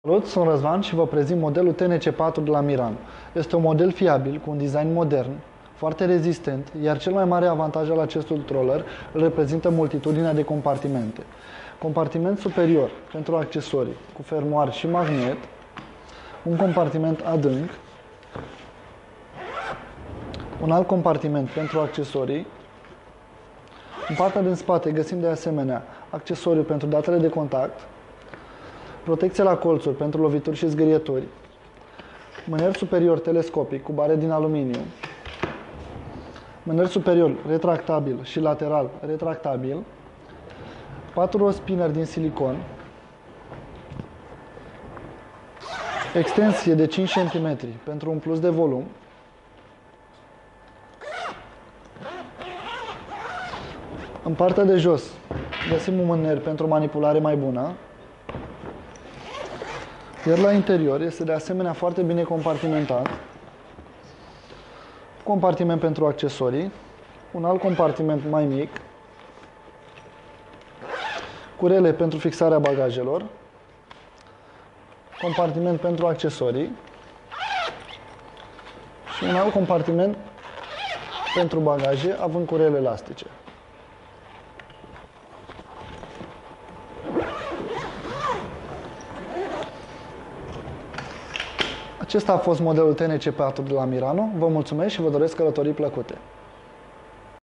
Salut, sunt Răzvan și vă prezint modelul TNC4 de la Mirano. Este un model fiabil, cu un design modern, foarte rezistent, iar cel mai mare avantaj al acestui roller îl reprezintă multitudinea de compartimente. Compartiment superior pentru accesorii cu fermoar și magnet, un compartiment adânc, un alt compartiment pentru accesorii. În partea din spate găsim de asemenea accesoriu pentru datele de contact, protecție la colțuri pentru lovituri și zgârieturi, mâner superior telescopic cu bare din aluminiu, mâner superior retractabil și lateral retractabil, 4 roți spinner din silicon, extensie de 5 cm pentru un plus de volum, în partea de jos găsim un mâner pentru manipulare mai bună, iar la interior este de asemenea foarte bine compartimentat. Compartiment pentru accesorii, un alt compartiment mai mic, cu rele pentru fixarea bagajelor, compartiment pentru accesorii și un alt compartiment pentru bagaje, având cu rele elastice. Acesta a fost modelul TNC4 de la Mirano. Vă mulțumesc și vă doresc călătorii plăcute!